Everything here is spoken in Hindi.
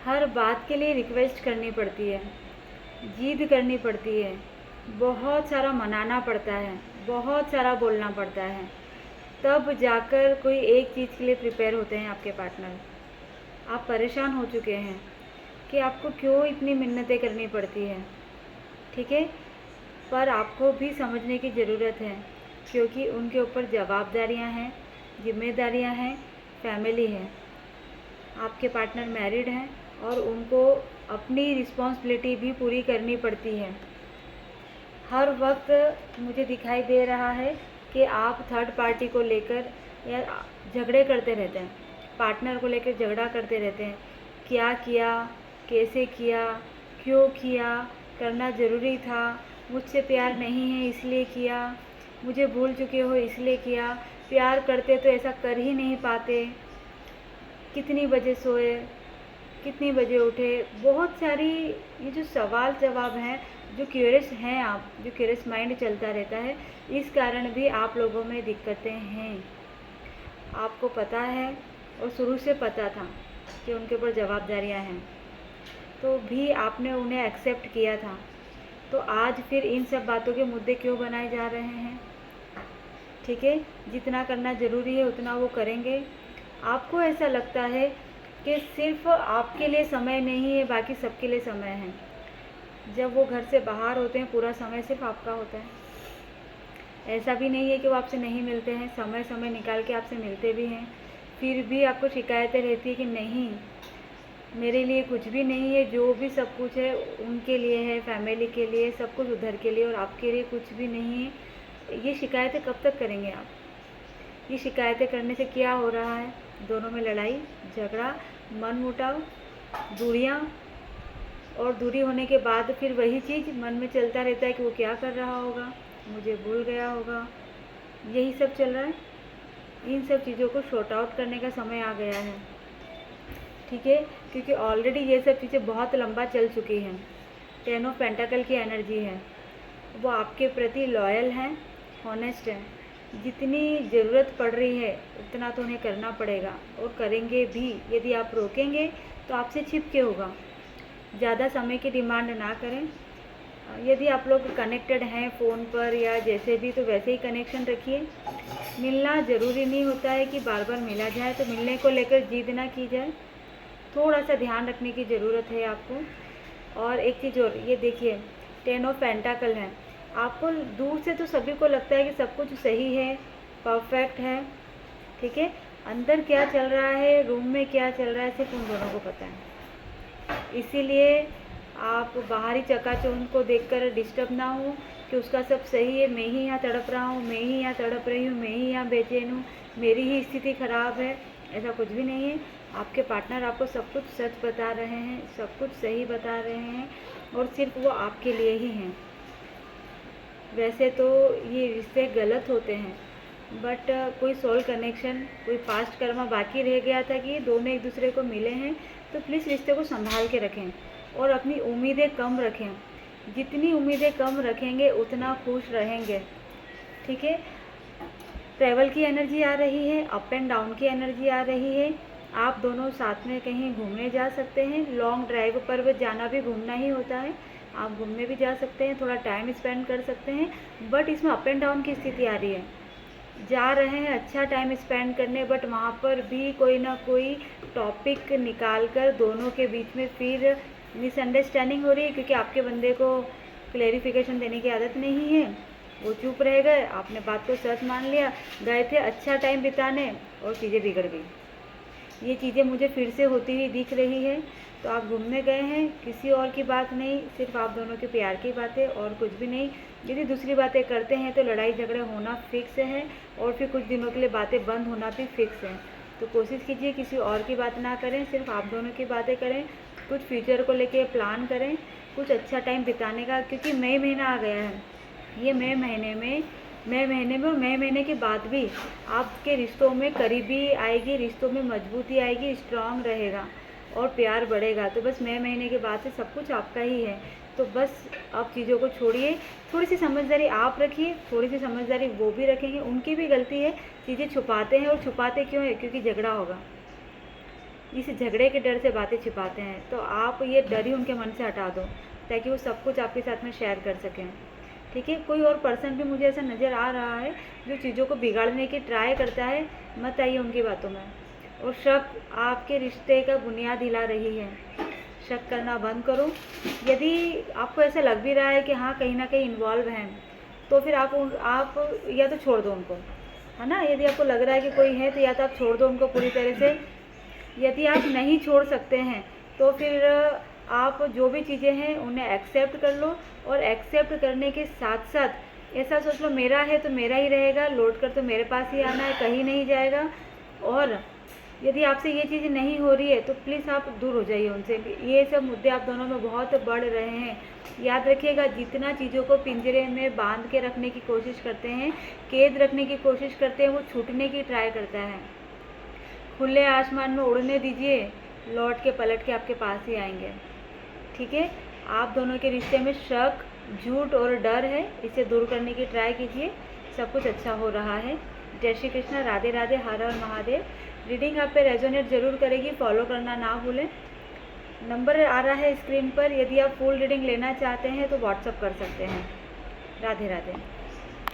हर बात के लिए रिक्वेस्ट करनी पड़ती है, जिद करनी पड़ती है, बहुत सारा मनाना पड़ता है, बहुत सारा बोलना पड़ता है, तब जाकर कोई एक चीज़ के लिए प्रिपेयर होते हैं आपके पार्टनर। आप परेशान हो चुके हैं कि आपको क्यों इतनी मिन्नतें करनी पड़ती हैं, ठीक है? पर आपको भी समझने की ज़रूरत है, क्योंकि उनके ऊपर जवाबदारियां हैं, जिम्मेदारियां हैं, फैमिली है। आपके पार्टनर मैरिड हैं और उनको अपनी रिस्पॉन्सिबिलिटी भी पूरी करनी पड़ती है। हर वक्त मुझे दिखाई दे रहा है कि आप थर्ड पार्टी को लेकर या झगड़े करते रहते हैं, पार्टनर को लेकर झगड़ा करते रहते हैं। क्या किया, कैसे किया, क्यों किया, करना ज़रूरी था, मुझसे प्यार नहीं है इसलिए किया, मुझे भूल चुके हो इसलिए किया, प्यार करते तो ऐसा कर ही नहीं पाते, कितनी बजे सोए, कितनी बजे उठे। बहुत सारी ये जो सवाल जवाब हैं, जो क्यूरियस हैं आप, जो क्यूरियस माइंड चलता रहता है, इस कारण भी आप लोगों में दिक्कतें हैं। आपको पता है और शुरू से पता था कि उनके ऊपर जवाबदारियां हैं, तो भी आपने उन्हें एक्सेप्ट किया था। तो आज फिर इन सब बातों के मुद्दे क्यों बनाए जा रहे हैं? ठीक है, जितना करना ज़रूरी है उतना वो करेंगे। आपको ऐसा लगता है कि सिर्फ आपके लिए समय नहीं है, बाकी सबके लिए समय है। जब वो घर से बाहर होते हैं पूरा समय सिर्फ आपका होता है। ऐसा भी नहीं है कि वो आपसे नहीं मिलते हैं, समय समय निकाल के आपसे मिलते भी हैं। फिर भी आपको शिकायतें रहती है कि नहीं, मेरे लिए कुछ भी नहीं है, जो भी सब कुछ है उनके लिए है, फैमिली के लिए, सब कुछ उधर के लिए, और आपके लिए कुछ भी नहीं है। ये शिकायतें कब तक करेंगे आप? ये शिकायतें करने से क्या हो रहा है? दोनों में लड़ाई झगड़ा, मनमुटाव, दूरियां, और दूरी होने के बाद फिर वही चीज़ मन में चलता रहता है कि वो क्या कर रहा होगा, मुझे भूल गया होगा, यही सब चल रहा है। इन सब चीज़ों को शॉर्ट आउट करने का समय आ गया है, ठीक है? क्योंकि ऑलरेडी ये सब चीज़ें बहुत लंबा चल चुकी हैं। 10 ऑफ पेंटाकल की एनर्जी है, वो आपके प्रति लॉयल हैं, हॉनेस्ट हैं। जितनी ज़रूरत पड़ रही है उतना तो उन्हें करना पड़ेगा, और करेंगे भी। यदि आप रोकेंगे तो आपसे छिप के होगा। ज़्यादा समय की डिमांड ना करें। यदि आप लोग कनेक्टेड हैं फ़ोन पर या जैसे भी, तो वैसे ही कनेक्शन रखिए। मिलना ज़रूरी नहीं होता है कि बार बार मिला जाए, तो मिलने को लेकर जिद ना की जाए। थोड़ा सा ध्यान रखने की ज़रूरत है आपको। और एक चीज़ और, ये देखिए 10 ऑफ पेंटाकल है। आपको दूर से तो सभी को लगता है कि सब कुछ सही है, परफेक्ट है, ठीक है? अंदर क्या चल रहा है, रूम में क्या चल रहा है, सिर्फ उन दोनों को पता है। इसीलिए आप बाहरी चकाचौंध को देखकर डिस्टर्ब ना हो कि उसका सब सही है, मैं ही यहाँ तड़प रहा हूँ, मैं ही यहाँ तड़प रही हूँ, मैं ही यहाँ बेचैन हूँ, मेरी ही स्थिति ख़राब है। ऐसा कुछ भी नहीं है। आपके पार्टनर आपको सब कुछ सच बता रहे हैं, सब कुछ सही बता रहे हैं, और सिर्फ वो आपके लिए ही हैं। वैसे तो ये रिश्ते गलत होते हैं, बट कोई सोल कनेक्शन, कोई पास्ट कर्मा बाकी रह गया था कि दोनों एक दूसरे को मिले हैं, तो प्लीज़ रिश्ते को संभाल के रखें और अपनी उम्मीदें कम रखें। जितनी उम्मीदें कम रखेंगे उतना खुश रहेंगे, ठीक है? ट्रैवल की एनर्जी आ रही है, अप एंड डाउन की एनर्जी आ रही है। आप दोनों साथ में कहीं घूमने जा सकते हैं। लॉन्ग ड्राइव पर जाना भी घूमना ही होता है। आप घूमने भी जा सकते हैं, थोड़ा टाइम स्पेंड कर सकते हैं, बट इसमें अप एंड डाउन की स्थिति आ रही है। जा रहे हैं अच्छा टाइम स्पेंड करने, बट वहाँ पर भी कोई ना कोई टॉपिक निकाल कर दोनों के बीच में फिर मिसअंडरस्टैंडिंग हो रही है, क्योंकि आपके बंदे को क्लेरिफिकेशन देने की आदत नहीं है। वो चुप रह गए, आपने बात को सच मान लिया, गए थे अच्छा टाइम बिताने और चीज़ें बिगड़ गई। ये चीज़ें मुझे फिर से होती हुई दिख रही है। तो आप घूमने गए हैं, किसी और की बात नहीं, सिर्फ आप दोनों के प्यार की बातें, और कुछ भी नहीं। यदि दूसरी बातें करते हैं तो लड़ाई झगड़े होना फिक्स है, और फिर कुछ दिनों के लिए बातें बंद होना भी फिक्स है। तो कोशिश कीजिए किसी और की बात ना करें, सिर्फ आप दोनों की बातें करें। कुछ फ्यूचर को लेके प्लान करें, कुछ अच्छा टाइम बिताने का, क्योंकि मई महीना आ गया है। ये मई महीने में और मई महीने के बाद भी आपके रिश्तों में करीबी आएगी, रिश्तों में मजबूती आएगी, स्ट्रांग रहेगा और प्यार बढ़ेगा। तो बस मई महीने के बाद से सब कुछ आपका ही है। तो बस आप चीज़ों को छोड़िए, थोड़ी सी समझदारी आप रखिए, थोड़ी सी समझदारी वो भी रखेंगे। उनकी भी गलती है, चीज़ें छुपाते हैं, और छुपाते क्यों है? क्योंकि झगड़ा होगा। इस झगड़े के डर से बातें छिपाते हैं, तो आप ये डर ही उनके मन से हटा दो ताकि वो सब कुछ आपके साथ में शेयर कर सकें। ठीक है, कोई और पर्सन भी मुझे ऐसा नज़र आ रहा है जो चीज़ों को बिगाड़ने की ट्राई करता है, मत आइए उनकी बातों में। और शक आपके रिश्ते का बुनियाद हिला रही है, शक करना बंद करो। यदि आपको ऐसा लग भी रहा है कि हाँ कहीं ना कहीं इन्वॉल्व हैं, तो फिर आप या तो छोड़ दो उनको, है ना। यदि आपको लग रहा है कि कोई है तो या तो आप छोड़ दो उनको पूरी तरह से। यदि आप नहीं छोड़ सकते हैं तो फिर आप जो भी चीज़ें हैं उन्हें एक्सेप्ट कर लो, और एक्सेप्ट करने के साथ साथ ऐसा सोच लो मेरा है तो मेरा ही रहेगा, लौट कर तो मेरे पास ही आना है, कहीं नहीं जाएगा। और यदि आपसे ये चीज़ नहीं हो रही है तो प्लीज़ आप दूर हो जाइए उनसे। ये सब मुद्दे आप दोनों में बहुत बढ़ रहे हैं। याद रखिएगा, जितना चीज़ों को पिंजरे में बांध के रखने की कोशिश करते हैं, कैद रखने की कोशिश करते हैं, वो छूटने की ट्राई करता है। खुले आसमान में उड़ने दीजिए, लौट के पलट के आपके पास ही आएंगे। ठीक है, आप दोनों के रिश्ते में शक, झूठ और डर है, इसे दूर करने की ट्राई कीजिए, सब कुछ अच्छा हो रहा है। जय श्री कृष्ण, राधे राधे, हर हर महादेव। रीडिंग आप पे रेजोनेट जरूर करेगी, फॉलो करना ना भूलें। नंबर आ रहा है स्क्रीन पर, यदि आप फुल रीडिंग लेना चाहते हैं तो व्हाट्सअप कर सकते हैं। राधे राधे।